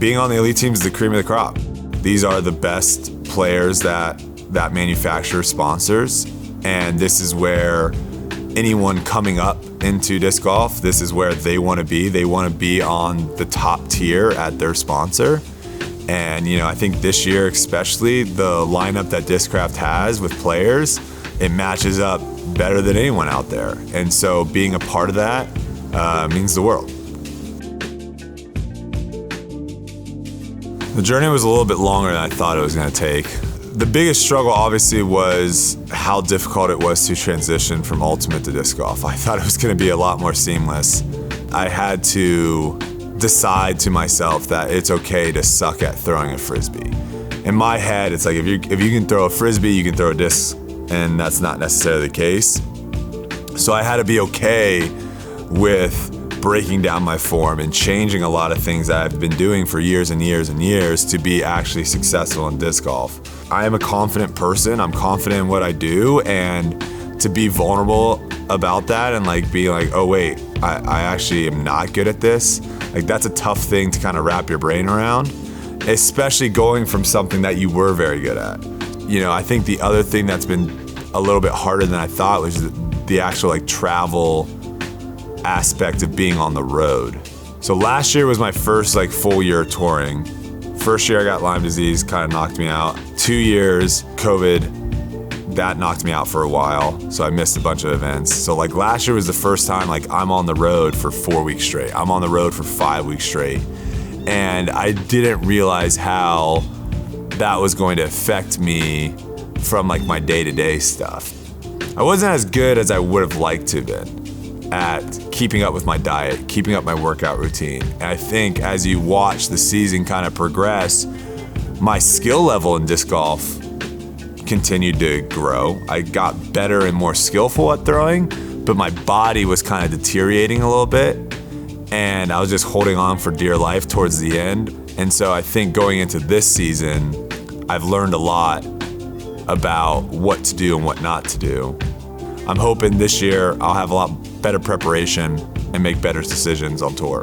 being on the elite team is the cream of the crop. These are the best players that manufacturer sponsors, and this is where anyone coming up into disc golf, this is where they want to be. They want to be on the top tier at their sponsor. And I think this year especially, the lineup that Discraft has with players, it matches up better than anyone out there. And so being a part of that means the world. The journey was a little bit longer than I thought it was going to take. The biggest struggle obviously was how difficult it was to transition from ultimate to disc golf. I thought it was going to be a lot more seamless. I had to decide to myself that it's okay to suck at throwing a frisbee. In my head, it's like if you can throw a frisbee, you can throw a disc, and that's not necessarily the case. So I had to be okay with breaking down my form and changing a lot of things that I've been doing for years and years and years to be actually successful in disc golf. I am a confident person. I'm confident in what I do, and to be vulnerable about that and be like, oh wait, I actually am not good at this. That's a tough thing to kind of wrap your brain around, especially going from something that you were very good at. I think the other thing that's been a little bit harder than I thought was the actual travel aspect of being on the road. So last year was my first full year touring. First year I got Lyme disease, kind of knocked me out. 2 years, COVID, that knocked me out for a while. So I missed a bunch of events. So last year was the first time I'm on the road for 4 weeks straight. I'm on the road for 5 weeks straight. And I didn't realize how that was going to affect me from my day-to-day stuff. I wasn't as good as I would have liked to have been at keeping up with my diet, keeping up my workout routine. And I think as you watch the season kind of progress, my skill level in disc golf continued to grow. I got better and more skillful at throwing, but my body was kind of deteriorating a little bit, and I was just holding on for dear life towards the end. And so I think going into this season, I've learned a lot about what to do and what not to do. I'm hoping this year I'll have a lot better preparation and make better decisions on tour.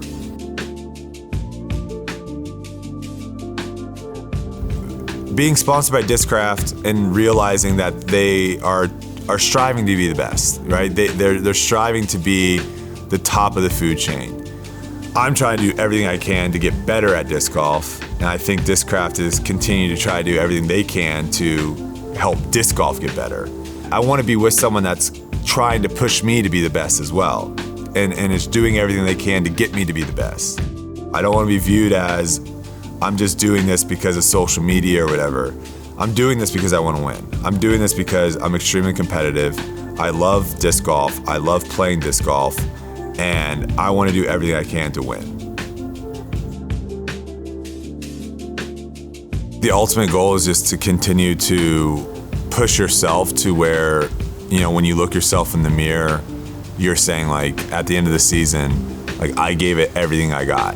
Being sponsored by Discraft and realizing that they are striving to be the best, right? They're striving to be the top of the food chain. I'm trying to do everything I can to get better at disc golf, and I think Discraft is continuing to try to do everything they can to help disc golf get better. I want to be with someone that's trying to push me to be the best as well, and is doing everything they can to get me to be the best. I don't want to be viewed as I'm just doing this because of social media or whatever. I'm doing this because I want to win. I'm doing this because I'm extremely competitive. I love disc golf. I love playing disc golf, and I want to do everything I can to win. The ultimate goal is just to continue to push yourself to where, when you look yourself in the mirror, you're saying at the end of the season, I gave it everything I got.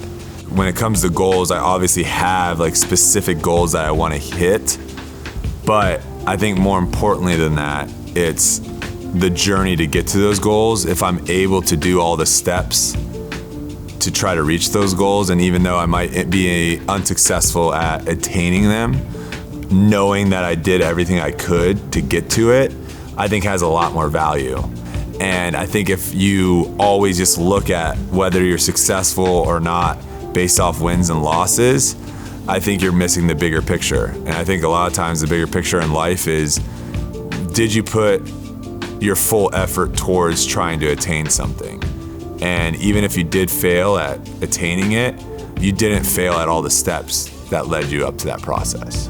When it comes to goals, I obviously have specific goals that I want to hit, but I think more importantly than that, it's the journey to get to those goals. If I'm able to do all the steps to try to reach those goals, and even though I might be unsuccessful at attaining them, knowing that I did everything I could to get to it, I think has a lot more value. And I think if you always just look at whether you're successful or not based off wins and losses, I think you're missing the bigger picture. And I think a lot of times the bigger picture in life is, did you put your full effort towards trying to attain something? And even if you did fail at attaining it, you didn't fail at all the steps that led you up to that process.